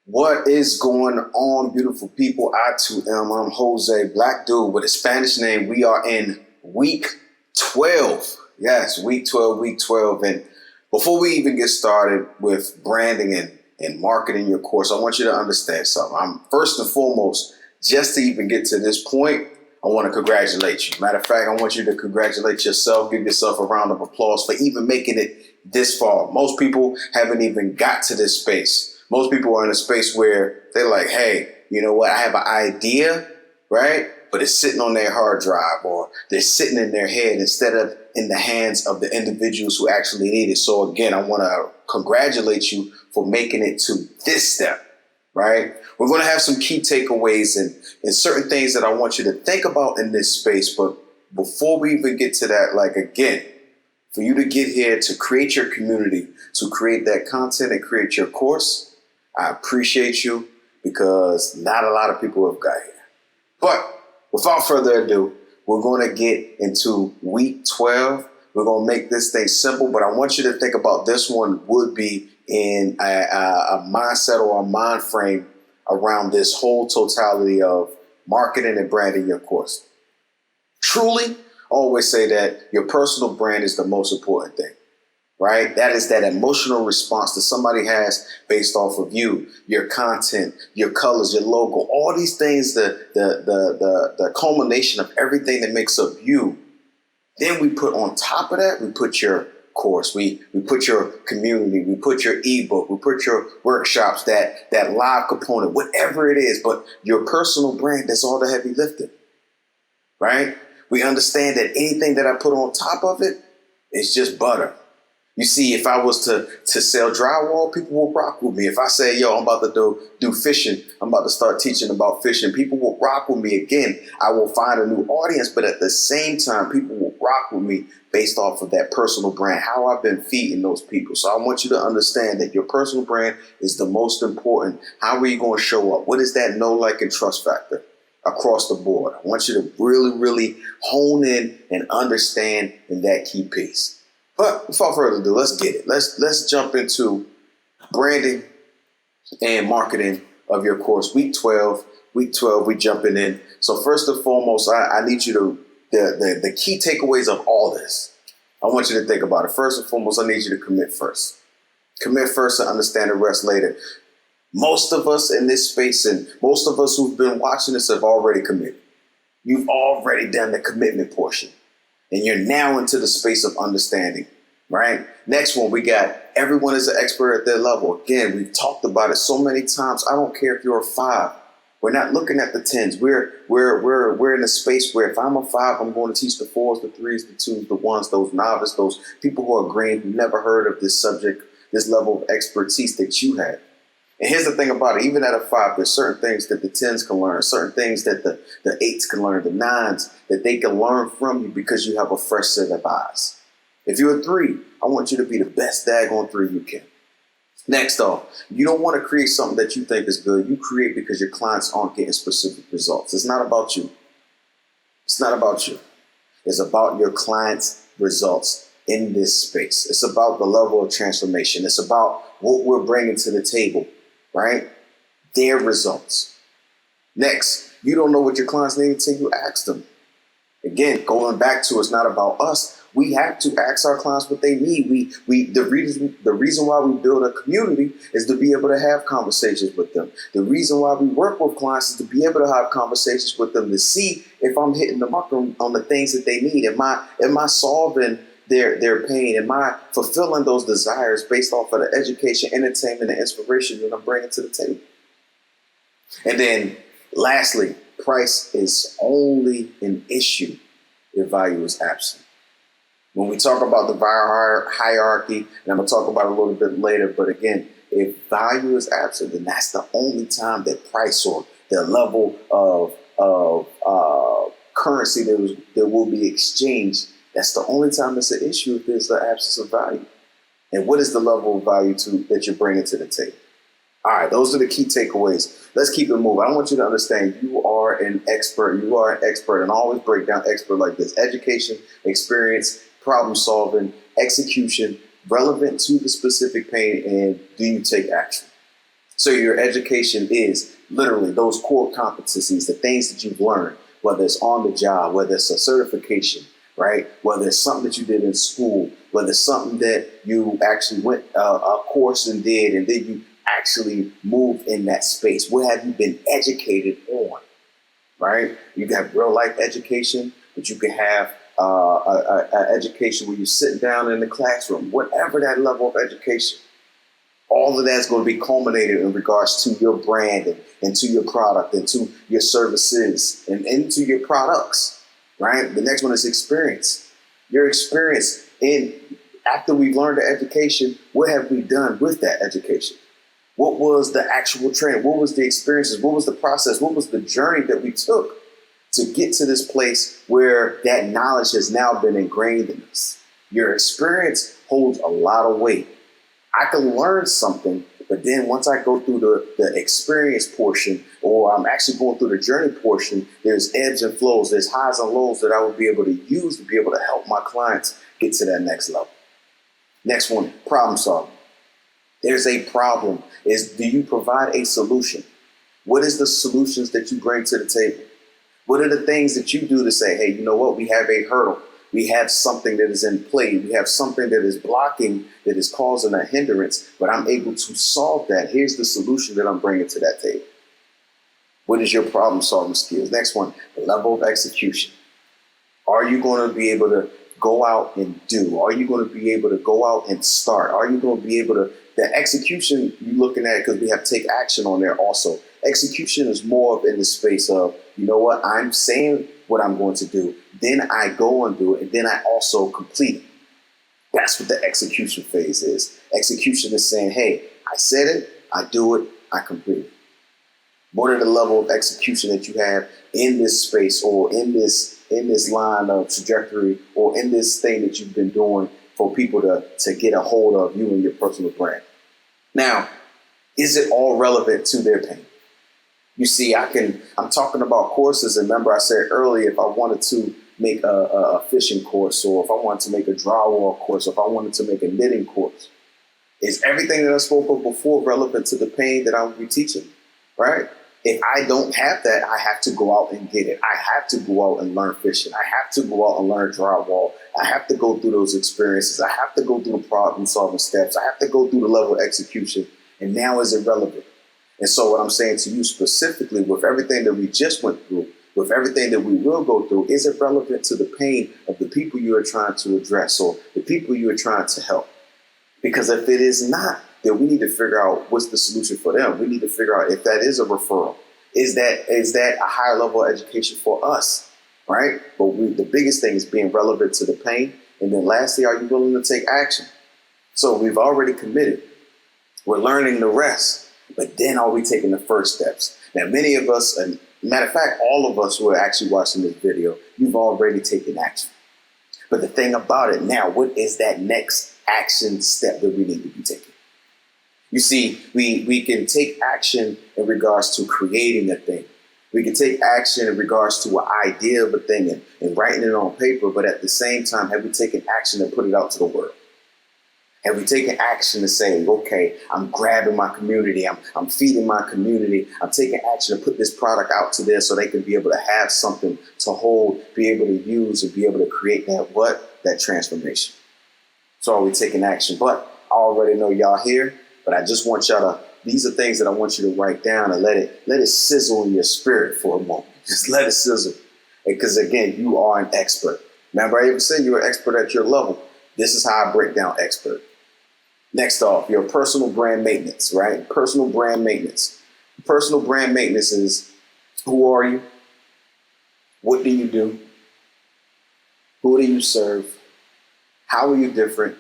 What is going on, beautiful people? I2m. I'm Jose, black dude with a Spanish name. We are in week 12. Yes, week 12, week 12. And before we even get started with branding and marketing your course, I want you to understand something. I'm first and foremost, just to even get to this point, I want to congratulate you. Matter of fact, I want you to congratulate yourself. Give yourself a round of applause for even making it this far. Most people haven't even got to this space. Most people are in a space where they're like, hey, you know what? I have an idea, right? But it's sitting on their hard drive or they're sitting in their head instead of in the hands of the individuals who actually need it. So again, I want to congratulate you for making it to this step, right? We're going to have some key takeaways and certain things that I want you to think about in this space. But before we even get to that, like again, for you to get here, to create your community, to create that content and create your course, I appreciate you because not a lot of people have got here. But without further ado, we're going to get into week 12. We're going to make this thing simple, but I want you to think about this one would be in a mindset or a mind frame around this whole totality of marketing and branding your course. Truly, I always say that your personal brand is the most important thing. Right? That is that emotional response that somebody has based off of you, your content, your colors, your logo, all these things, the culmination of everything that makes up you. Then we put on top of that, we put your course, we put your community, we put your ebook, we put your workshops, that live component, whatever it is, but your personal brand, that's all the heavy lifting. Right? We understand that anything that I put on top of it is just butter. You see, if I was to sell drywall, people will rock with me. If I say, yo, I'm about to do fishing, I'm about to start teaching about fishing, people will rock with me. Again, I will find a new audience, but at the same time, people will rock with me based off of that personal brand, how I've been feeding those people. So I want you to understand that your personal brand is the most important. How are you going to show up? What is that know, like, and trust factor across the board? I want you to really, really hone in and understand in that key piece. But without further ado, let's get it. Let's jump into branding and marketing of your course. Week 12, we jumping in. So first and foremost, I need you to, the key takeaways of all this, I want you to think about it. First and foremost, I need you to commit first. Commit first and understand the rest later. Most of us in this space and most of us who've been watching this have already committed. You've already done the commitment portion. And you're now into the space of understanding, right? Next one, we got everyone is an expert at their level. Again, we've talked about it so many times. I don't care if you're a 5. We're not looking at the 10s. We're in a space where if I'm a 5, I'm going to teach the 4s, the 3s, the 2s, the 1s, those novice, those people who are green, who never heard of this subject, this level of expertise that you have. And here's the thing about it, even at a 5, there's certain things that the 10s can learn, certain things that the 8s can learn, the 9s, that they can learn from you because you have a fresh set of eyes. If you're a 3, I want you to be the best daggone 3 you can. Next off, you don't want to create something that you think is good. You create because your clients aren't getting specific results. It's not about you. It's not about you. It's about your clients' results in this space. It's about the level of transformation. It's about what we're bringing to the table. Right? Their results. Next, you don't know what your clients need until you ask them. Again, going back to it's not about us. We have to ask our clients what they need. The reason why we build a community is to be able to have conversations with them. The reason why we work with clients is to be able to have conversations with them to see if I'm hitting the mark on the things that they need. Am I solving their pain? Am I fulfilling those desires based off of the education, entertainment, and inspiration that I'm bringing to the table? And then lastly, price is only an issue if value is absent. When we talk about the value hierarchy, and I'm going to talk about it a little bit later, but again, if value is absent, then that's the only time that price or the level of currency that will be exchanged, that's the only time it's an issue if there's the absence of value. And what is the level of value that you're bringing to the table? All right, those are the key takeaways. Let's keep it moving. I want you to understand you are an expert. You are an expert, and I always break down expert like this: education, experience, problem solving, execution, relevant to the specific pain, and do you take action? So your education is literally those core competencies, the things that you've learned, whether it's on the job, whether it's a certification, right? Whether it's something that you did in school, whether it's something that you actually went a course and did, and then you actually moved in that space. What have you been educated on, right? You can have real life education, but you can have a education where you're sitting down in the classroom, whatever that level of education. All of that's going to be culminated in regards to your brand and to your product and to your services and into your products, right? The next one is experience. Your experience after we've learned the education, what have we done with that education? What was the actual training? What was the experiences? What was the process? What was the journey that we took to get to this place where that knowledge has now been ingrained in us? Your experience holds a lot of weight. I can learn something, but then once I go through the experience portion, or I'm actually going through the journey portion, there's ebbs and flows, there's highs and lows that I will be able to use to be able to help my clients get to that next level. Next one, problem solving. There's a problem. Do you provide a solution? What is the solutions that you bring to the table? What are the things that you do to say, hey, you know what? We have a hurdle. We have something that is in play. We have something that is blocking, that is causing a hindrance, but I'm able to solve that. Here's the solution that I'm bringing to that table. What is your problem solving skills? Next one, the level of execution. Are you going to be able to go out and do? Are you going to be able to go out and start? Are you going to be able to, the execution you're looking at, because we have to take action on there also. Execution is more of in the space of, you know what, I'm saying what I'm going to do. Then I go and do it, and then I also complete it. That's what the execution phase is. Execution is saying, hey, I said it, I do it, I complete it. What are the level of execution that you have in this space, or in this line of trajectory, or in this thing that you've been doing for people to get a hold of you and your personal brand? Now, is it all relevant to their pain? You see, I'm talking about courses, and remember I said earlier, if I wanted to make a fishing course, or if I wanted to make a drywall course, or if I wanted to make a knitting course, is everything that I spoke of before relevant to the pain that I will be teaching, right? If I don't have that, I have to go out and get it. I have to go out and learn fishing. I have to go out and learn drywall. I have to go through those experiences. I have to go through the problem solving steps. I have to go through the level of execution. And now is it relevant? And so what I'm saying to you specifically, with everything that we just went through, with everything that we will go through, is it relevant to the pain of the people you are trying to address, or the people you are trying to help? Because if it is not, then we need to figure out what's the solution for them. We need to figure out if that is a referral. Is that a higher level of education for us, right? But the biggest thing is being relevant to the pain. And then lastly, are you willing to take action? So we've already committed. We're learning the rest. But then are we taking the first steps? Now, many of us, and matter of fact, all of us who are actually watching this video, you've already taken action. But the thing about it now, what is that next action step that we need to be taking? You see, we can take action in regards to creating a thing. We can take action in regards to an idea of a thing and writing it on paper, but at the same time, have we taken action and put it out to the world? Have we taken action to say, okay, I'm grabbing my community, I'm feeding my community, I'm taking action to put this product out to there so they can be able to have something to hold, be able to use, and be able to create that transformation. So are we taking action? But I already know y'all here, but I just want y'all to, these are things that I want you to write down and let it sizzle in your spirit for a moment. Just let it sizzle. Because again, you are an expert. Remember, I even said you're an expert at your level. This is how I break down expert. Next off, your personal brand maintenance, right? Personal brand maintenance. Personal brand maintenance is, who are you? What do you do? Who do you serve? How are you different?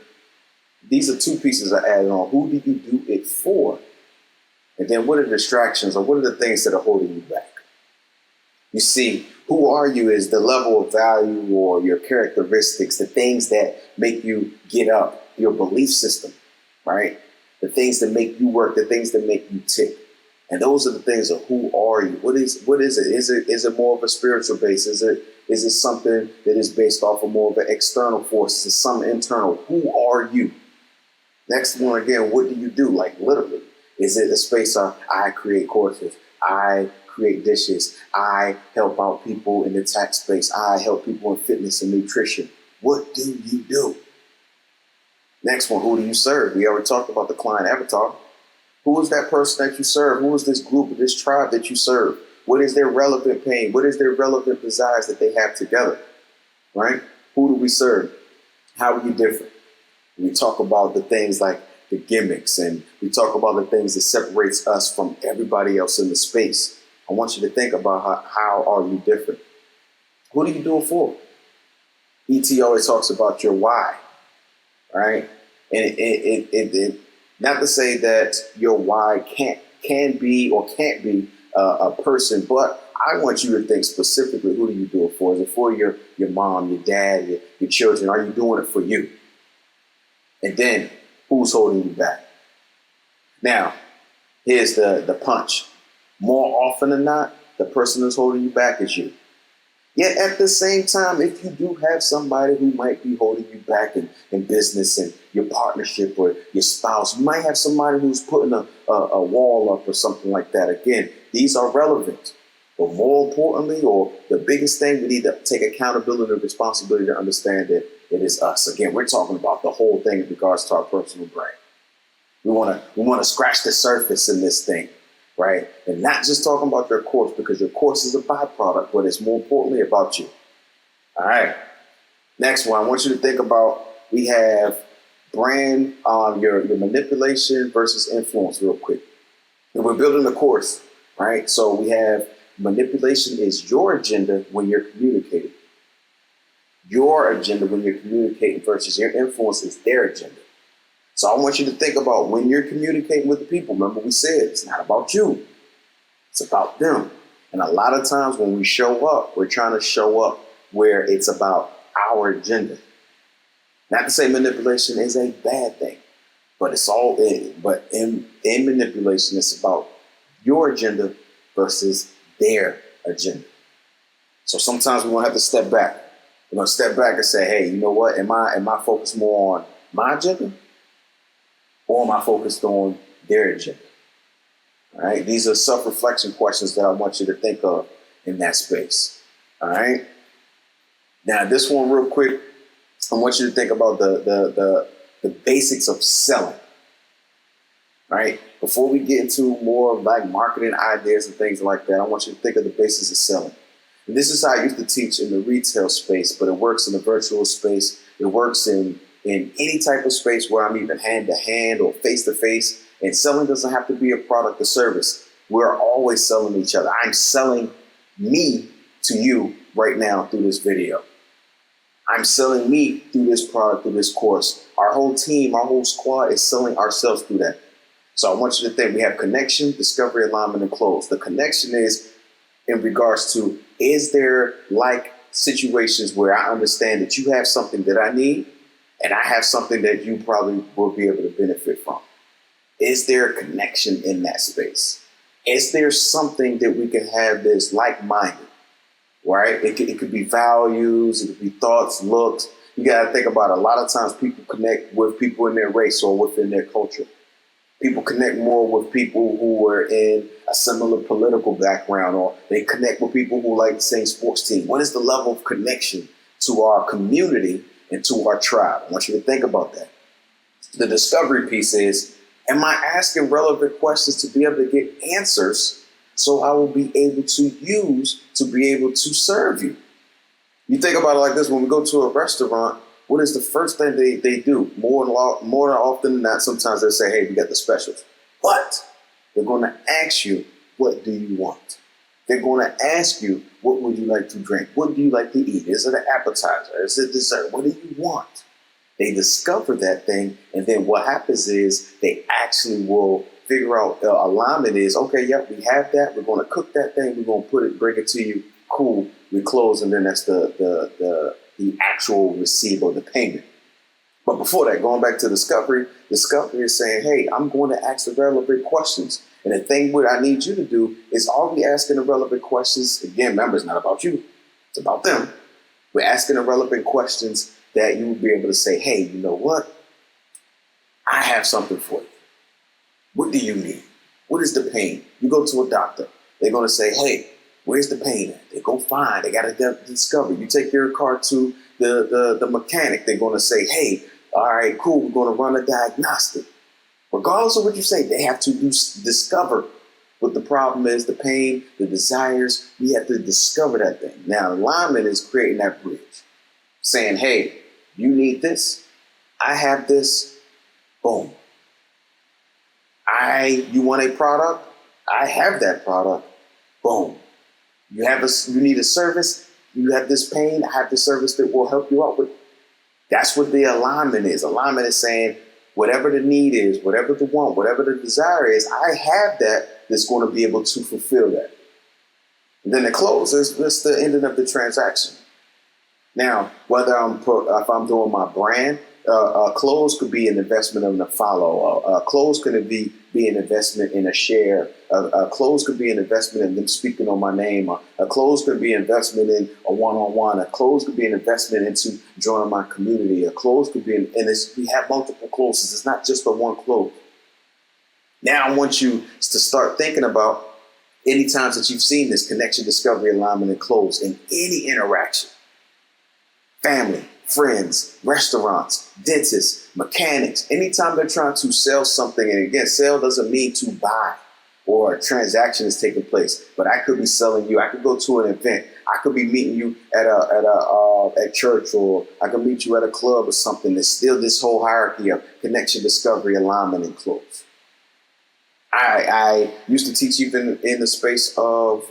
These are two pieces I added on. Who do you do it for? And then what are the distractions, or what are the things that are holding you back? You see, who are you is the level of value or your characteristics, the things that make you get up, your belief system, right? The things that make you work, the things that make you tick. And those are the things of who are you? What is it? Is it more of a spiritual base? Is it something that is based off of more of an external force? Is it some internal? Who are you? Next one again, what do you do? Like literally, Is it a space of I create courses, I create dishes, I help out people in the tax space, I help people in fitness and nutrition? What do you do? Next one, who do you serve? We already talked about the client avatar. Who is that person that you serve? Who is this group or this tribe that you serve? What is their relevant pain? What is their relevant desires that they have together, right? Who do we serve? How are you different? We talk about the things like the gimmicks, and we talk about the things that separates us from everybody else in the space. I want you to think about how are you different? What are you doing for? ET always talks about your why, right? And it not to say that your why can be or can't be a person, but I want you to think specifically, who do you do it for? Is it for your mom, your dad, your children? Are you doing it for you? And then who's holding you back? Now, here's the punch. More often than not, the person that's holding you back is you. Yet at the same time, if you do have somebody who might be holding you back in business and your partnership or your spouse, you might have somebody who's putting a wall up or something like that. Again, these are relevant. But more importantly, or the biggest thing, we need to take accountability and responsibility to understand that it is us. Again, we're talking about the whole thing in regards to our personal brand. We want to scratch the surface in this thing, right? And not just talking about your course, because your course is a byproduct, but it's more importantly about you. All right. Next one, I want you to think about, we have brand, your manipulation versus influence real quick. And we're building a course, right? So we have manipulation is your agenda when you're communicating. Your agenda when you're communicating versus your influence is their agenda. So I want you to think about when you're communicating with the people. Remember, we said it's not about you. It's about them. And a lot of times when we show up, we're trying to show up where it's about our agenda. Not to say manipulation is a bad thing, but in manipulation, it's about your agenda versus their agenda. So sometimes we're gonna have to step back. We're gonna step back and say, hey, you know what? Am I focused more on my agenda? Or am I focused on their agenda? All right. These are self-reflection questions that I want you to think of in that space. All right. Now, this one real quick, I want you to think about the basics of selling. All right. Before we get into more like marketing ideas and things like that, I want you to think of the basics of selling. And this is how I used to teach in the retail space, but it works in the virtual space. It works in any type of space where I'm even hand to hand or face to face. And selling doesn't have to be a product or service. We're always selling each other. I'm selling me to you right now through this video. I'm selling me through this product, through this course. Our whole team, our whole squad is selling ourselves through that. So I want you to think we have connection, discovery, alignment, and close. The connection is in regards to, is there like situations where I understand that you have something that I need and I have something that you probably will be able to benefit from? Is there a connection in that space? Is there something that we can have that's like-minded, right? It could be values, it could be thoughts, looks. You got to think about it. A lot of times people connect with people in their race or within their culture. People connect more with people who are in a similar political background, or they connect with people who like the same sports team. What is the level of connection to our community and to our tribe? I want you to think about that. The discovery piece is, am I asking relevant questions to be able to get answers so I will be able to use to be able to serve you? You think about it like this: when we go to a restaurant, what is the first thing they do? More often than not, sometimes they say, hey, we got the specials. But they're going to ask you, what do you want? They're going to ask you, what would you like to drink? What do you like to eat? Is it an appetizer? Is it dessert? What do you want? They discover that thing, and then what happens is they actually will figure out alignment is, okay, yep, we have that. We're going to cook that thing. We're going to bring it to you. Cool. We close, and then that's the actual receipt or the payment. But before that, going back to discovery is saying, hey, I'm going to ask the relevant questions. And the thing what I need you to do is, are we asking the relevant questions? Again, remember, it's not about you. It's about them. We're asking the relevant questions that you will be able to say, hey, you know what? I have something for you. What do you need? What is the pain? You go to a doctor. They're going to say, hey, where's the pain at? They go find. They got to discover. You take your car to the mechanic. They're going to say, hey, all right, cool. We're going to run a diagnostic. Regardless of what you say, they have to discover what the problem is, the pain, the desires. We have to discover that thing. Now, alignment is creating that bridge, saying, hey, you need this. I have this. Boom. You want a product? I have that product. Boom. You need a service. You have this pain. I have the service that will help you out with. That's what the alignment is. Alignment is saying whatever the need is, whatever the want, whatever the desire is, I have that's going to be able to fulfill that. And then the close is the ending of the transaction. Now, whether if I'm doing my brand, close could be an investment in a follow. Close could be an investment in a share. Close could be an investment in them speaking on my name. A close could be an investment in a one-on-one. A close could be an investment into joining my community. A close could be, we have multiple closes. It's not just the one close. Now I want you to start thinking about any times that you've seen this connection, discovery, alignment, and close in any interaction. Family, friends, restaurants, dentists, mechanics, anytime they're trying to sell something, and again, sell doesn't mean to buy or a transaction is taking place, but I could be selling you. I could go to an event. I could be meeting you at church, or I could meet you at a club or something. There's still this whole hierarchy of connection, discovery, alignment, and close. I used to teach even in the space of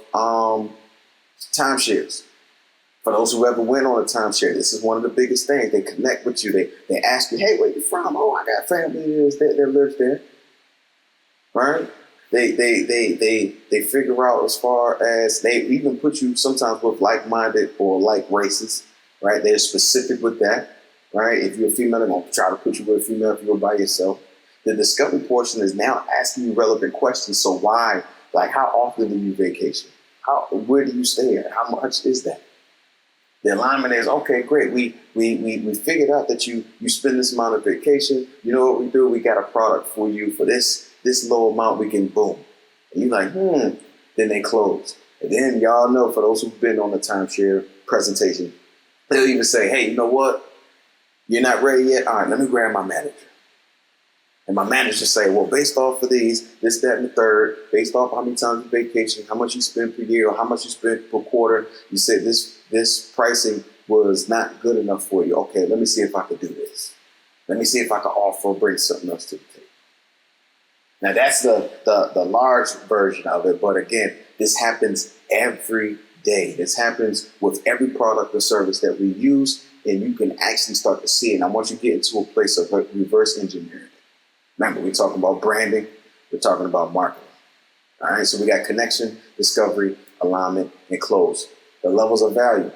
timeshares. For those who ever went on a timeshare, this is one of the biggest things. They connect with you. They ask you, hey, where you from? Oh, I got family that lives there. Right? They figure out as far as they even put you sometimes with like-minded or like races. Right? They're specific with that. Right? If you're a female, they're going to try to put you with a female if you're by yourself. The discovery portion is now asking you relevant questions. So why? Like, how often do you vacation? Where do you stay at? How much is that? The alignment is, okay, great. We figured out that you spend this amount of vacation. You know what we do? We got a product for you for this low amount. We can boom. And you're like, Then they close. And then y'all know, for those who've been on the timeshare presentation, they'll even say, hey, you know what? You're not ready yet? All right, let me grab my manager. And my manager say, well, based off of these, this, that, and the third, based off how many times you vacation, how much you spend per year, or how much you spend per quarter, you said this pricing was not good enough for you. Okay, let me see if I could do this. Let me see if I can offer or bring something else to the table. Now that's the large version of it. But again, this happens every day. This happens with every product or service that we use, and you can actually start to see it. And I want you to get into a place of reverse engineering. Remember, we're talking about branding. We're talking about marketing. All right, so we got connection, discovery, alignment, and close. The levels of value.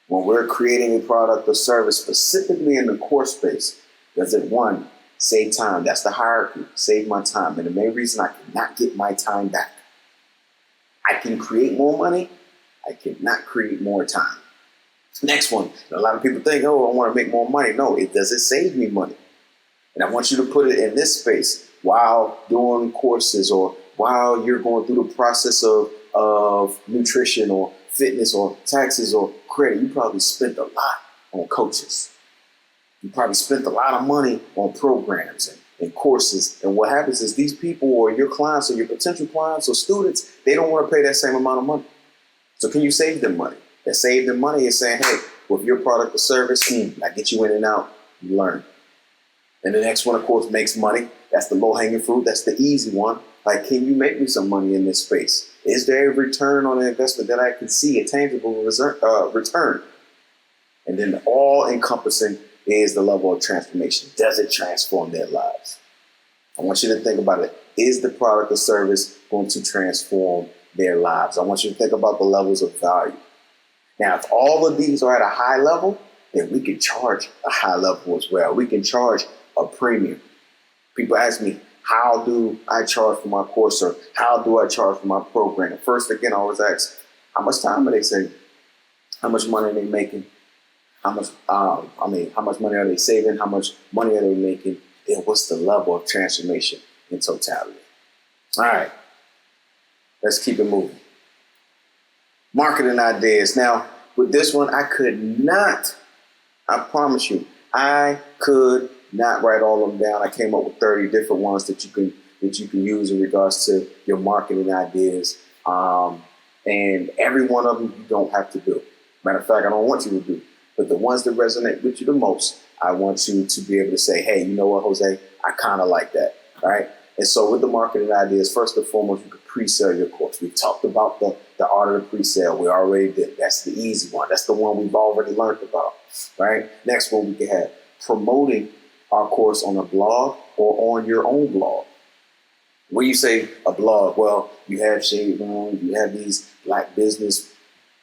When we're creating a product or service, specifically in the core space, does it, one, save time? That's the hierarchy. Save my time. And the main reason I cannot get my time back. I can create more money. I cannot create more time. Next one. A lot of people think, oh, I want to make more money. No, it doesn't save me money. And I want you to put it in this space while doing courses or while you're going through the process of nutrition or fitness or taxes or credit. You probably spent a lot on coaches. You probably spent a lot of money on programs and courses. And what happens is these people or your clients or your potential clients or students, they don't want to pay that same amount of money. So can you save them money? That save them money is saying, hey, with your product or service, I get you in and out, you learn. And the next one, of course, makes money. That's the low-hanging fruit. That's the easy one. Like, can you make me some money in this space? Is there a return on the investment that I can see, a tangible return? And then all-encompassing is the level of transformation. Does it transform their lives? I want you to think about it. Is the product or service going to transform their lives? I want you to think about the levels of value. Now, if all of these are at a high level, then we can charge a high level as well. We can charge a premium. People ask me, how do I charge for my course, or how do I charge for my program? First, again, I always ask, how much time are they saving? How much money are they making? How much money are they saving? How much money are they making? And what's the level of transformation? in totality. All right, let's keep it moving. Marketing ideas. Now, with this one, I promise you, I could not write all of them down. I came up with 30 different ones that you can use in regards to your marketing ideas. And every one of them you don't have to do. Matter of fact, I don't want you to do. But the ones that resonate with you the most, I want you to be able to say, hey, you know what, Jose, I kind of like that, right? And so with the marketing ideas, first and foremost, you could pre-sell your course. We talked about the art of the pre-sale. We already did. That's the easy one. That's the one we've already learned about, right? Next one we can have promoting our course on a blog or on your own blog. When you say a blog, well, you have Shade Room, you have these Black business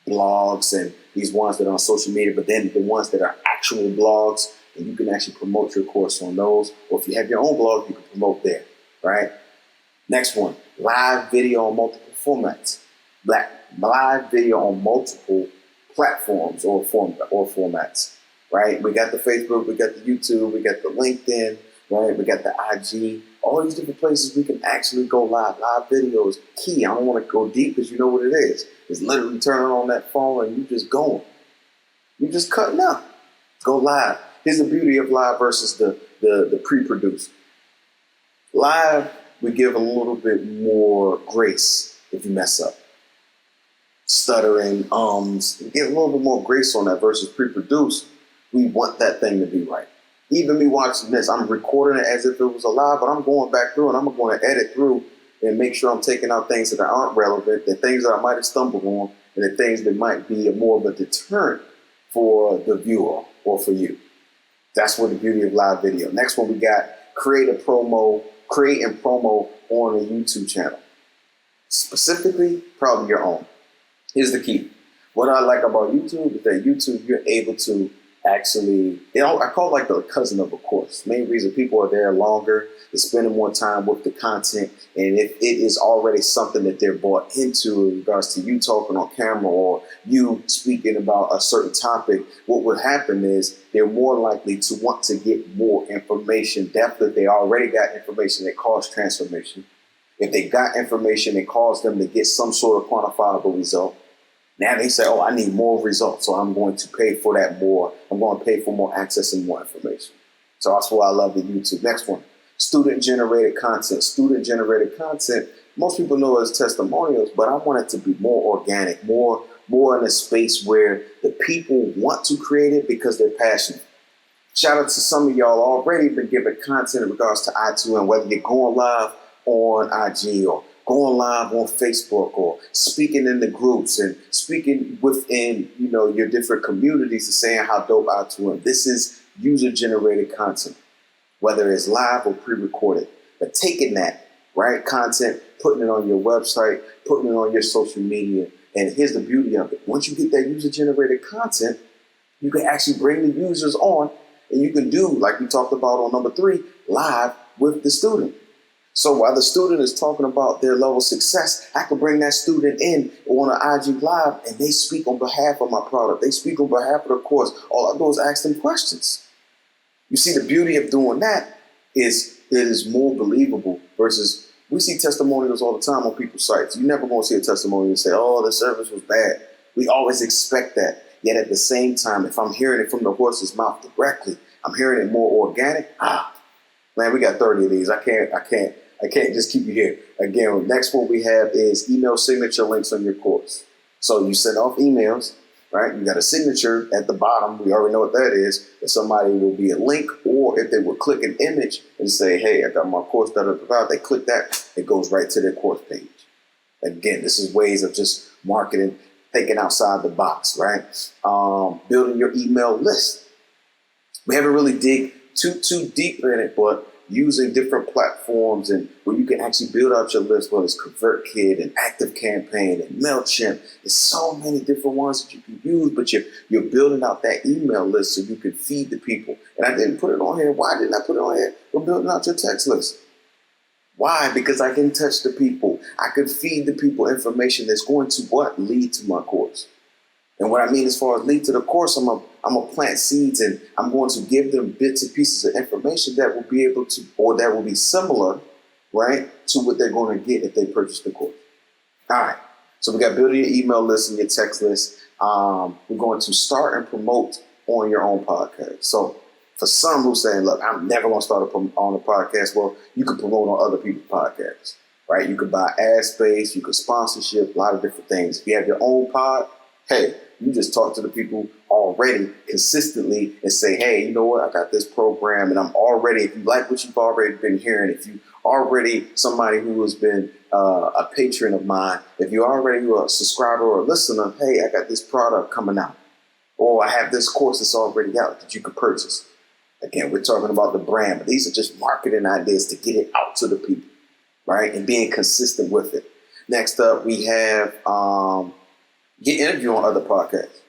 blogs and these ones that are on social media, but then the ones that are actual blogs, and you can actually promote your course on those. Or if you have your own blog, you can promote there, right? Next one, live video on multiple formats. Live video on multiple platforms or formats, right? We got the Facebook, we got the YouTube, we got the LinkedIn, right? We got the IG, all these different places we can actually go live. Live video is key. I don't want to go deep because you know what it is. It's literally turning on that phone and you just going. You're just cutting up. Go live. Here's the beauty of live versus the pre-produced. Live, we give a little bit more grace if you mess up. Stuttering, we get a little bit more grace on that versus pre-produced. We want that thing to be right. Even me watching this, I'm recording it as if it was alive, but I'm going back through and I'm going to edit through and make sure I'm taking out things that aren't relevant, the things that I might have stumbled on, and the things that might be more of a deterrent for the viewer or for you. That's what the beauty of live video. Next one we got create and promo on a YouTube channel. Specifically, probably your own. Here's the key. What I like about YouTube is that YouTube, you're able to actually, I call it like the cousin of a course. Main reason people are there longer, they're spending more time with the content, and if it is already something that they're bought into in regards to you talking on camera or you speaking about a certain topic, what would happen is they're more likely to want to get more information. Definitely, they already got information that caused transformation. If they got information that caused them to get some sort of quantifiable result, now they say, oh, I need more results, so I'm going to pay for that more. I'm going to pay for more access and more information. So that's why I love the YouTube. Next one, student-generated content. Student-generated content, most people know as testimonials, but I want it to be more organic, more in a space where the people want to create it because they're passionate. Shout out to some of y'all already been giving content in regards to i2m, whether you're going live on IG or going live on Facebook or speaking in the groups and speaking within, your different communities and saying how dope i2m. This is user-generated content, whether it's live or pre-recorded. But taking that, right, content, putting it on your website, putting it on your social media, and here's the beauty of it. Once you get that user-generated content, you can actually bring the users on and you can do, like we talked about on number 3, live with the student. So while the student is talking about their level of success, I can bring that student in on an IG Live and they speak on behalf of my product. They speak on behalf of the course. All I do is ask them questions. You see, the beauty of doing that is it is more believable versus we see testimonials all the time on people's sites. You're never going to see a testimonial and say, oh, the service was bad. We always expect that. Yet at the same time, if I'm hearing it from the horse's mouth directly, I'm hearing it more organic. Man, we got 30 of these. I can't just keep you here. Again, next one we have is email signature links on your course. So you send off emails, right? You got a signature at the bottom. We already know what that is. If somebody will be a link, or if they will click an image and say, hey, I got my course, they click that, it goes right to their course page. Again, this is ways of just marketing, thinking outside the box, right? Building your email list. We haven't really dig too deep in it, but using different platforms and where you can actually build out your list, whether it's ConvertKit and ActiveCampaign and MailChimp. There's so many different ones that you can use, but you're building out that email list so you can feed the people. And I didn't put it on here. Why didn't I put it on here? We're building out your text list. Why? Because I can touch the people. I can feed the people information that's going to what? Lead to my course. And what I mean as far as lead to the course, I'm gonna plant seeds and I'm going to give them bits and pieces of information that will be able to, or that will be similar right, to what they're going to get if they purchase the course. All right. So we got building your email list and your text list. We're going to start and promote on your own podcast. So for some who's saying, look, I'm never going to start on a podcast. Well, you can promote on other people's podcasts, right? You could buy ad space, you could sponsorship, a lot of different things. If you have your own pod, hey, you just talk to the people already consistently and say, hey, you know what? I got this program and I'm already, if you like what you've already been hearing, if you already somebody who has been a patron of mine, if you're already a subscriber or a listener, hey, I got this product coming out. Or I have this course that's already out that you could purchase. Again, we're talking about the brand, but these are just marketing ideas to get it out to the people, right? And being consistent with it. Next up, we have get interview on other podcasts,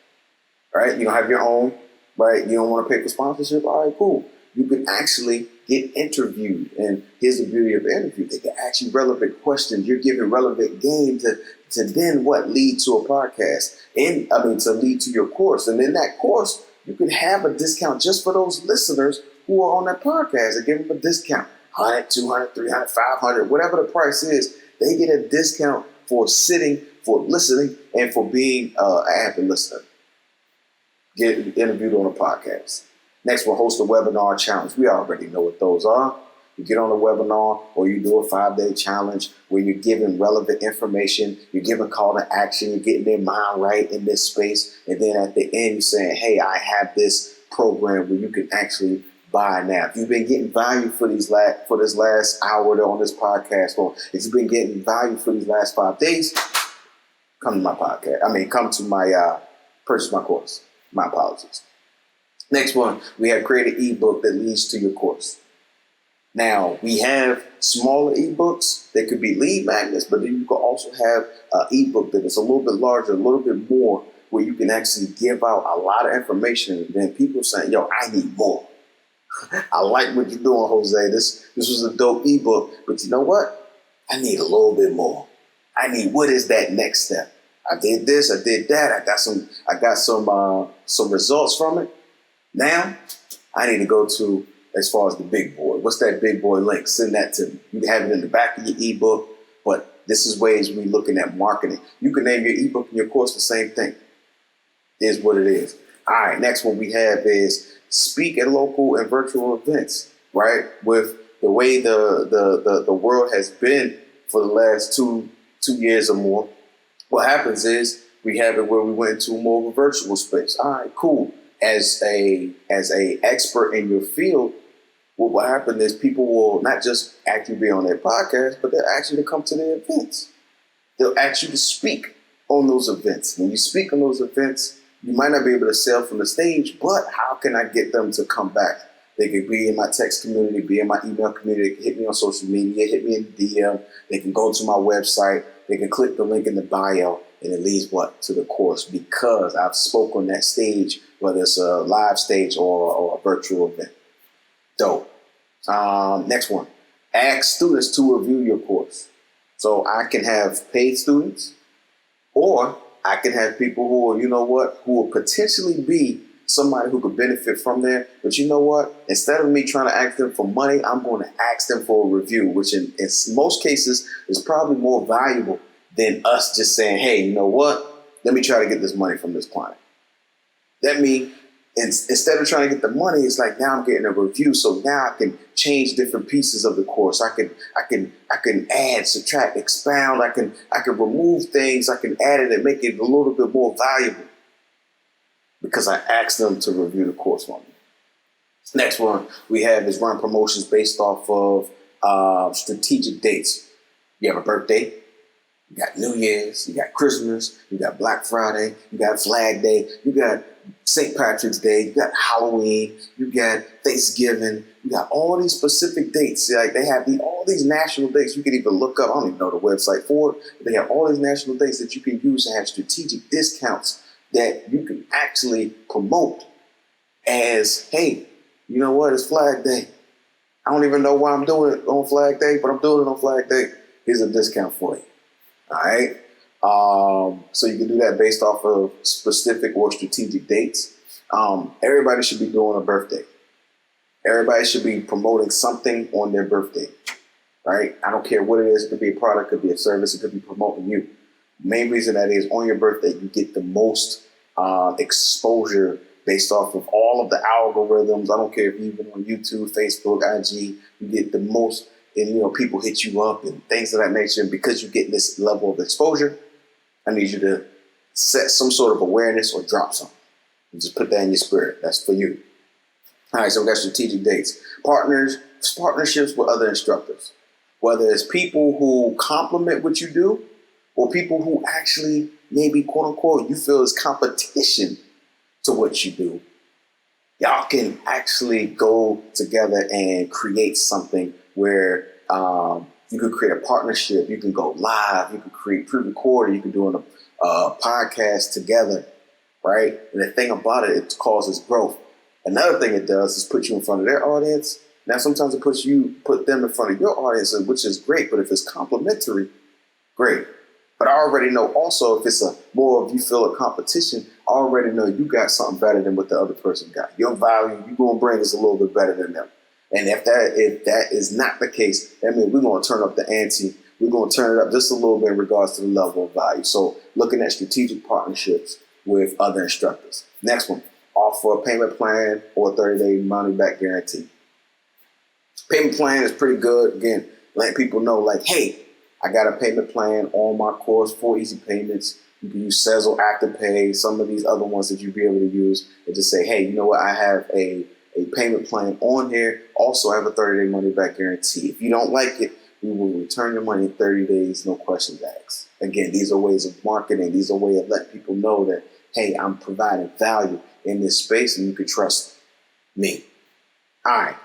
right? You don't have your own, right? You don't want to pay for sponsorship? All right, cool. You can actually get interviewed. And here's the beauty of the interview. They can ask you relevant questions. You're giving relevant game to then what lead to a podcast and to lead to your course. And in that course, you can have a discount just for those listeners who are on that podcast and give them a discount. 100, 200, 300, 500, whatever the price is, they get a discount for sitting, for listening, and for being an avid listener. Get interviewed on a podcast. Next, we'll host a webinar challenge. We already know what those are. You get on a webinar or you do a 5-day challenge where you're giving relevant information, you're giving call to action, you're getting their mind right in this space. And then at the end, you're saying, hey, I have this program where you can actually buy now. If you've been getting value for this last hour on this podcast, or if you've been getting value for these last 5 days, come to my podcast. Come to my purchase my course. My apologies. Next one, we have created an ebook that leads to your course. Now, we have smaller ebooks that could be lead magnets, but then you can also have an ebook that is a little bit larger, a little bit more, where you can actually give out a lot of information. And then people saying, yo, I need more. I like what you're doing, Jose. This was a dope ebook, but you know what? I need a little bit more. I need, what is that next step? I did this, I did that. I got some results from it. Now, I need to go to, as far as the big boy. What's that big boy link? Send that to me. You can have it in the back of your ebook, but this is ways we're looking at marketing. You can name your ebook and your course the same thing. Is what it is. All right, next one we have is speak at local and virtual events, right? With the way the world has been for the last two years or more, what happens is we have it where we went into more of a virtual space. All right, cool. As a expert in your field, what will happen is people will not just actually be on their podcast, but they'll ask you to come to their events. They'll ask you to speak on those events. When you speak on those events, you might not be able to sell from the stage, but how can I get them to come back? They could be in my text community, be in my email community, they can hit me on social media, hit me in the DM, they can go to my website, they can click the link in the bio, and it leads to the course, because I've spoke on that stage, whether it's a live stage or a virtual event. Dope. Next one, ask students to review your course. So I can have paid students, or I can have people who will potentially be somebody who could benefit from there. But you know what? Instead of me trying to ask them for money, I'm going to ask them for a review, which in most cases is probably more valuable than us just saying, hey, you know what? Let me try to get this money from this client. That means instead of trying to get the money, it's like now I'm getting a review. So now I can change different pieces of the course. I can add, subtract, expound. I can remove things. I can add it and make it a little bit more valuable because I asked them to review the course for me. Next one we have is run promotions based off of strategic dates. You have a birthday, you got New Year's, you got Christmas, you got Black Friday, you got Flag Day, you got St. Patrick's Day, you got Halloween, you got Thanksgiving, you got all these specific dates. Like they have all these national dates you can even look up. I don't even know the website for it, but they have all these national dates that you can use to have strategic discounts that you can actually promote as, hey, you know what, it's Flag Day. I don't even know why I'm doing it on Flag Day, but I'm doing it on Flag Day. Here's a discount for you. All right. So you can do that based off of specific or strategic dates. Everybody should be doing a birthday. Everybody should be promoting something on their birthday. right? I don't care what it is. It could be a product, it could be a service, it could be promoting you. Main reason that is on your birthday, you get the most exposure based off of all of the algorithms. I don't care if you've been on YouTube, Facebook, IG, you get the most, and people hit you up and things of that nature. And because you get this level of exposure, I need you to set some sort of awareness or drop something. And just put that in your spirit. That's for you. All right, so we got strategic dates. Partnerships with other instructors. Whether it's people who complement what you do or people who actually maybe, quote unquote, you feel is competition to what you do. Y'all can actually go together and create something where you can create a partnership. You can go live. You can create pre-recorded. You can do a podcast together, right? And the thing about it, it causes growth. Another thing it does is put you in front of their audience. Now, sometimes it put them in front of your audience, which is great. But if it's complimentary, great. But I already know also if it's more of you feel a competition, I already know you got something better than what the other person got. Your value you're going to bring is a little bit better than them. And if that is not the case, that means we're going to turn up the ante. We're going to turn it up just a little bit in regards to the level of value. So looking at strategic partnerships with other instructors. Next one, offer a payment plan or a 30-day money back guarantee. Payment plan is pretty good. Again, letting people know like, hey, I got a payment plan on my course, 4 easy payments. You can use Sezzle, Afterpay, some of these other ones that you'll be able to use, and just say, hey, you know what? I have a payment plan on here. Also, I have a 30-day money back guarantee. If you don't like it, we will return your money in 30 days, no questions asked. Again, these are ways of marketing. These are ways of letting people know that, hey, I'm providing value in this space and you can trust me. All right.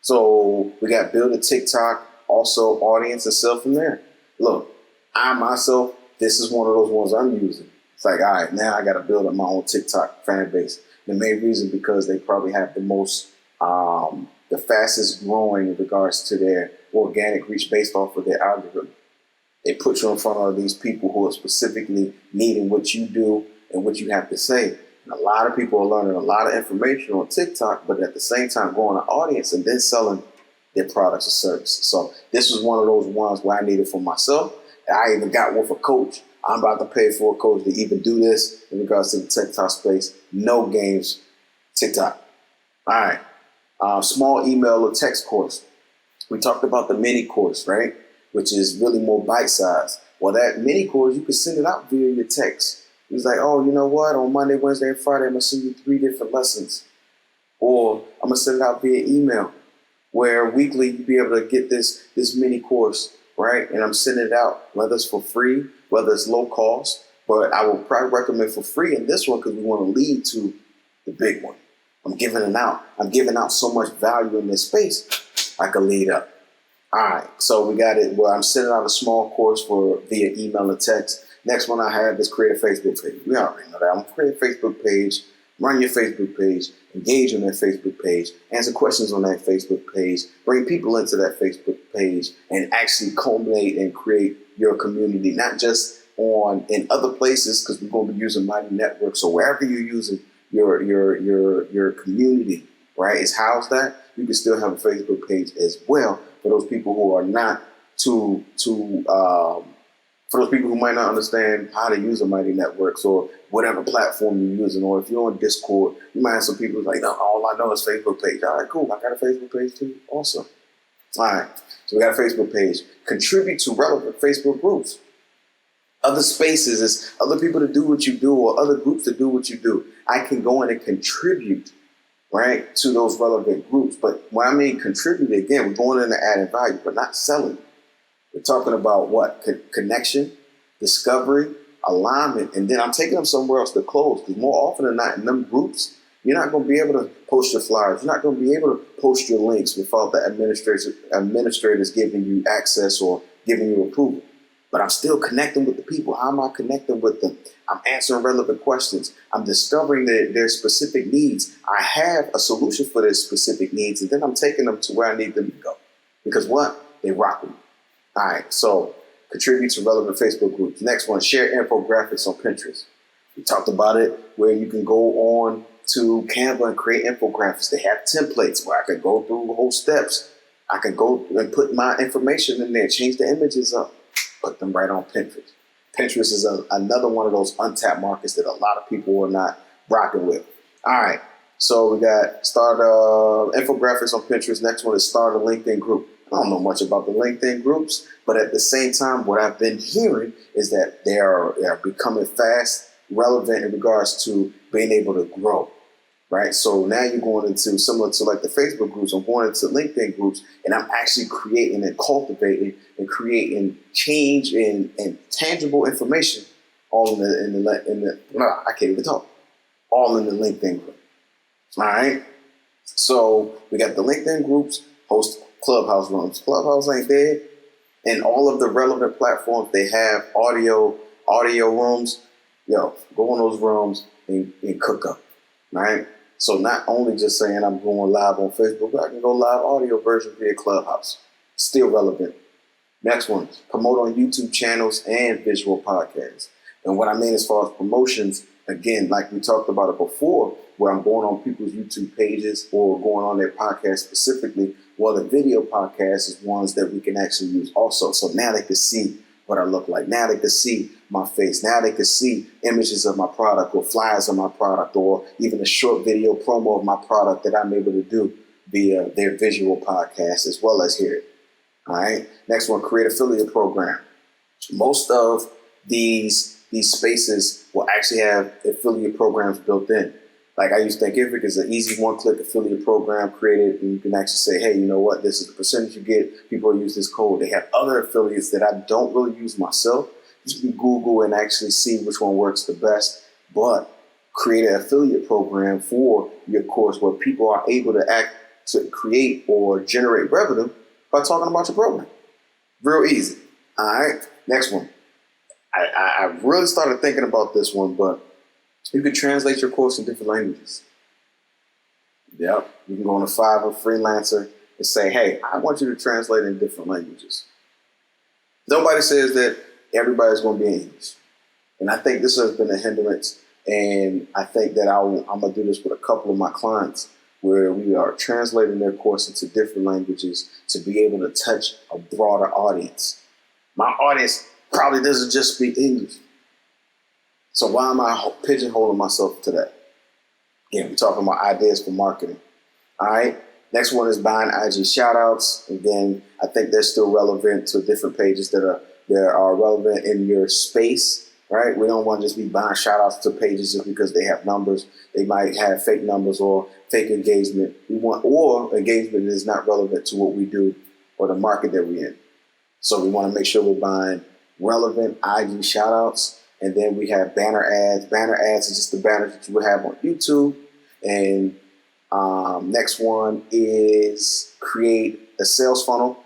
So we got build a TikTok, also audience and sell from there. Look, I myself, this is one of those ones I'm using. It's like, all right, now I got to build up my own TikTok fan base. The main reason because they probably have the most, the fastest growing in regards to their organic reach based off of their algorithm. They put you in front of these people who are specifically needing what you do and what you have to say. And a lot of people are learning a lot of information on TikTok, but at the same time growing an audience and then selling their products or services. So this was one of those ones where I needed for myself. I even got one for coach. I'm about to pay for a coach to even do this in regards to the TikTok space. No games, TikTok. All right. Small email or text course. We talked about the mini course, right? Which is really more bite-sized. Well, that mini course, you can send it out via your text. It's like, oh, you know what? On Monday, Wednesday, and Friday, I'm going to send you 3 different lessons. Or I'm going to send it out via email, where weekly you'll be able to get this mini course, right? And I'm sending it out, whether it's for free, whether it's low cost. But I will probably recommend for free in this one because we want to lead to the big one. I'm giving it out. I'm giving out so much value in this space, I can lead up. All right, so we got it. Well, I'm sending out a small course for via email and text. Next one I have is create a Facebook page. We already know that. I'm going to create a Facebook page, run your Facebook page, engage on that Facebook page, answer questions on that Facebook page, bring people into that Facebook page, and actually culminate and create your community, not just in other places, because we're going to be using Mighty Network. So wherever you're using your community, right, is housed at, you can still have a Facebook page as well for those people who are not for those people who might not understand how to use a Mighty Networks or whatever platform you're using, or if you're on Discord, you might have some people like, no, all I know is Facebook page. All right, cool. I got a Facebook page too. Awesome. All right. So we got a Facebook page. Contribute to relevant Facebook groups. Other spaces is other people to do what you do or other groups to do what you do. I can go in and contribute, right, to those relevant groups. But when I mean contribute, again, we're going in and adding value, but not selling. We're talking about what? Connection, discovery, alignment, and then I'm taking them somewhere else to close. Because more often than not, in them groups, you're not going to be able to post your flyers. You're not going to be able to post your links without the administrators giving you access or giving you approval. But I'm still connecting with the people. How am I connecting with them? I'm answering relevant questions. I'm discovering their specific needs. I have a solution for their specific needs, and then I'm taking them to where I need them to go. Because what? They rock with me. All right, so contribute to relevant Facebook groups. Next one, share infographics on Pinterest. We talked about it where you can go on to Canva and create infographics. They have templates where I can go through whole steps I can go and put my information in there, change the images up, put them right on Pinterest. Pinterest is another one of those untapped markets that a lot of people are not rocking with. All right, so we got start infographics on Pinterest. Next one is start a LinkedIn group. I don't know much about the LinkedIn groups, but at the same time, what I've been hearing is that they are becoming fast, relevant in regards to being able to grow. Right, so now you're going into similar to like the Facebook groups. I'm going into LinkedIn groups, and I'm actually creating and cultivating and creating change and tangible information, all in the I can't even talk, all in the LinkedIn group. All right, so we got the LinkedIn groups, host Clubhouse rooms. Clubhouse ain't dead, and all of the relevant platforms they have audio rooms. Yo, go in those rooms and cook up, right? So not only just saying I'm going live on Facebook, but I can go live audio version via Clubhouse. Still relevant. Next one, promote on YouTube channels and visual podcasts. And what I mean as far as promotions, again, like we talked about it before, where I'm going on people's YouTube pages or going on their podcast specifically, well, the video podcast is ones that we can actually use also. So now they can see what I look like. Now they can see my face. Now they can see images of my product or flyers of my product or even a short video promo of my product that I'm able to do via their visual podcast as well as hear it. All right. Next one, create affiliate program. Most of these spaces will actually have affiliate programs built in. Like I use Thinkific is an easy one-click affiliate program created, and you can actually say, hey, you know what? This is the percentage you get. People use this code. They have other affiliates that I don't really use myself. You can Google and actually see which one works the best, but create an affiliate program for your course where people are able to create or generate revenue by talking about your program. Real easy. All right. Next one. I really started thinking about this one, but you can translate your course in different languages. Yep. You can go on a Fiverr freelancer and say, hey, I want you to translate in different languages. Nobody says that everybody's going to be English. And I think this has been a hindrance. And I think that I'm going to do this with a couple of my clients where we are translating their course into different languages to be able to touch a broader audience. My audience probably doesn't just speak English. So why am I pigeonholing myself to that? Again, we're talking about ideas for marketing. All right. Next one is buying IG shoutouts. Again, I think they're still relevant to different pages that are relevant in your space. Right. We don't want to just be buying shoutouts to pages just because they have numbers. They might have fake numbers or fake engagement. Or engagement is not relevant to what we do or the market that we're in. So we want to make sure we're buying relevant IG shoutouts. And then we have banner ads. Banner ads is just the banners that you would have on YouTube. And next one is create a sales funnel.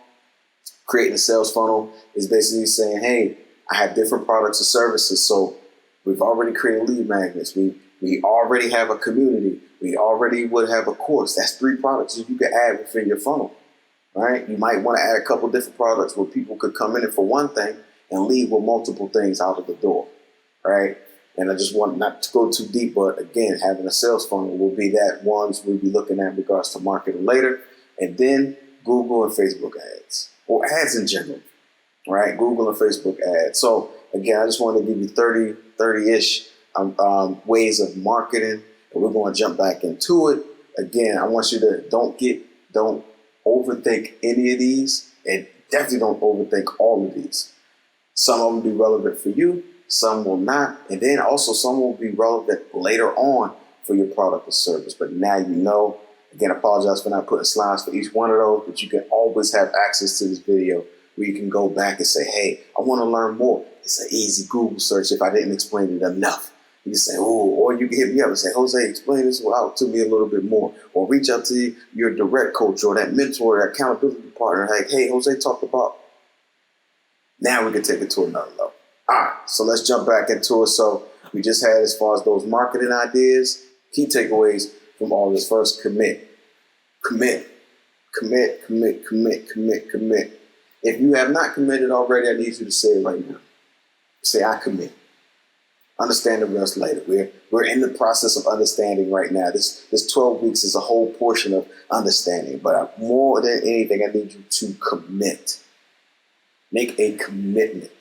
Creating a sales funnel is basically saying, hey, I have different products and services. So we've already created lead magnets. We already have a community. We already would have a course. That's 3 products that you can add within your funnel. Right? You might want to add a couple different products where people could come in for one thing and leave with multiple things out of the door. Right? And I just want not to go too deep, but again, having a sales funnel will be that ones we'll be looking at in regards to marketing later. And then Google and Facebook ads, or ads in general, right? Google and Facebook ads. So again, I just want to give you 30-ish ways of marketing, and we're going to jump back into it. Again, I want you to don't overthink any of these, and definitely don't overthink all of these. Some of them will be relevant for you. Some will not. And then also some will be relevant later on for your product or service. But now you know. Again, I apologize for not putting slides for each one of those, but you can always have access to this video where you can go back and say, hey, I want to learn more. It's an easy Google search if I didn't explain it enough. You can say, oh, or you can hit me up and say, Jose, explain this out to me a little bit more. Or reach out to your direct coach or that mentor, that accountability partner. Like, hey, Jose talked about. Now we can take it to another level. All right, so let's jump back into it. So we just had, as far as those marketing ideas, key takeaways from all this. First, commit. If you have not committed already, I need you to say it right now. Say, I commit. Understand the rest later. We're in the process of understanding right now. This 12 weeks is a whole portion of understanding. But more than anything, I need you to commit. Make a commitment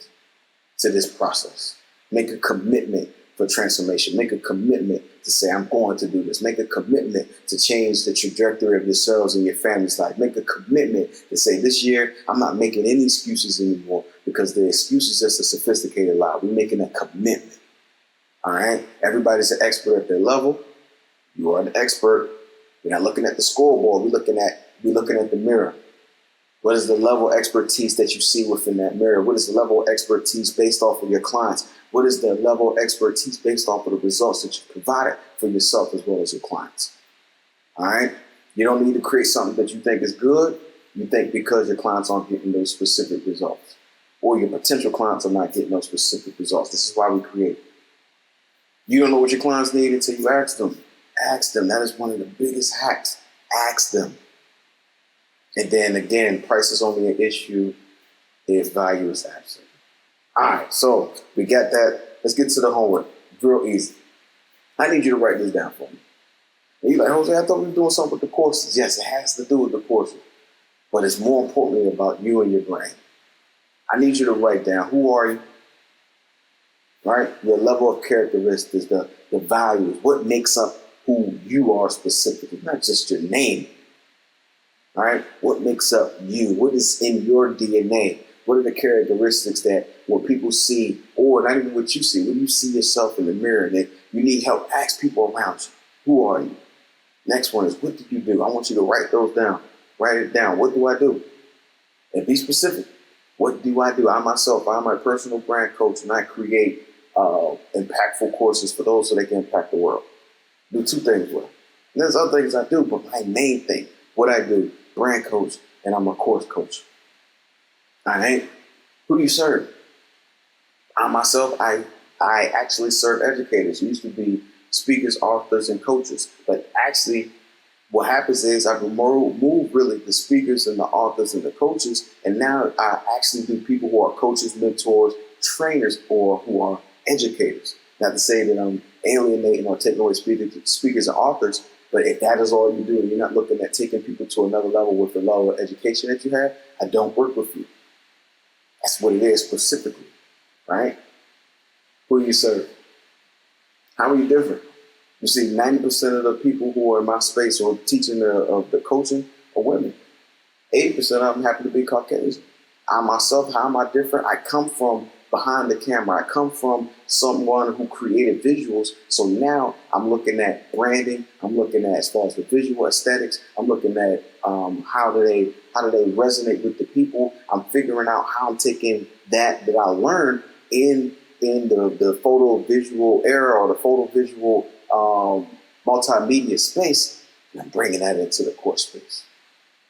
to this process. Make a commitment for transformation. Make a commitment to say, I'm going to do this. Make a commitment to change the trajectory of yourselves and your family's life. Make a commitment to say, this year, I'm not making any excuses anymore, because the excuse is just a sophisticated lie. We're making a commitment. All right? Everybody's an expert at their level. You are an expert. We're not looking at the scoreboard. We're looking at the mirror. What is the level of expertise that you see within that mirror? What is the level of expertise based off of your clients? What is the level of expertise based off of the results that you provided for yourself as well as your clients? All right? You don't need to create something that you think is good. You think because your clients aren't getting those specific results, or your potential clients are not getting those specific results. This is why we create. You don't know what your clients need until you ask them. Ask them. That is one of the biggest hacks. Ask them. And then again, price is only an issue if value is absent. All right, so we got that. Let's get to the homework. Real easy. I need you to write this down for me. And you're like, Jose, I thought we were doing something with the courses. Yes, it has to do with the courses. But it's more importantly about you and your brain. I need you to write down, who are you? Right? Your level of characteristics, the values, what makes up who you are specifically, not just your name. All right? What makes up you? What is in your DNA? What are the characteristics that what people see, or not even what you see, when you see yourself in the mirror and that you need help, ask people around you, who are you? Next one is, what did you do? I want you to write those down. Write it down. What do I do? And be specific. What do I do? I myself, I'm a personal brand coach, and I create impactful courses for those so they can impact the world. Do two things well. And there's other things I do, but my main thing, what I do, brand coach, and I'm a course coach. All right? Who do you serve? I myself, I actually serve educators. Used to be speakers, authors, and coaches. But actually, what happens is I remove really the speakers and the authors and the coaches, and now I actually do people who are coaches, mentors, trainers, or who are educators. Not to say that I'm alienating or taking away speakers and authors, but if that is all you do and you're not looking at taking people to another level with the level of education that you have, I don't work with you. That's what it is specifically, right? Who do you serve? How are you different? You see, 90% of the people who are in my space or teaching of the coaching are women. 80% of them happen to be Caucasian. I myself, how am I different? I come from behind the camera. I come from someone who created visuals. So now I'm looking at branding. I'm looking at, as far as the visual aesthetics, I'm looking at how do they resonate with the people. I'm figuring out how I'm taking that I learned in the photo visual era or the photo visual multimedia space, and I'm bringing that into the course space.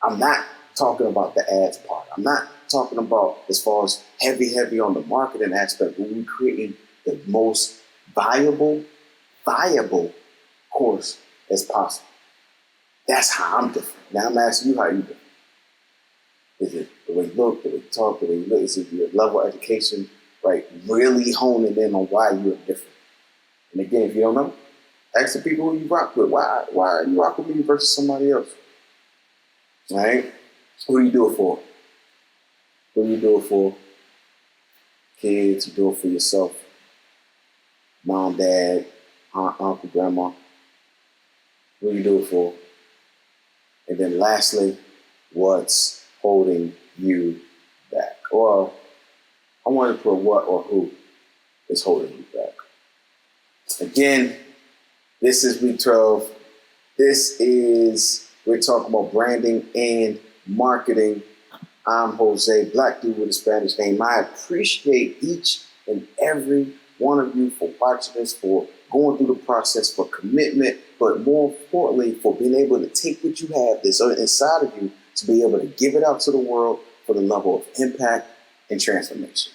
I'm not talking about the ads part. I'm not talking about as far as heavy on the marketing aspect, but we're creating the most viable course as possible. That's how I'm different. Now I'm asking you how you different. Is it the way you look, the way you talk, the way you look? Is it your level of education, right? Really honing in on why you're different. And again, if you don't know, ask the people who you rock with. Why are you rocking with me versus somebody else? All right? Who do you do it for? Who do you do it for? Kids, you do it for yourself. Mom, dad, aunt, uncle, grandma. Who do you do it for? And then lastly, what's holding you back? Or I want to put what or who is holding you back. Again, this is week 12. We're talking about branding and marketing. I'm Jose, black dude with a Spanish name. I appreciate each and every one of you for watching this, for going through the process, for commitment, but more importantly, for being able to take what you have that's inside of you to be able to give it out to the world for the level of impact and transformation.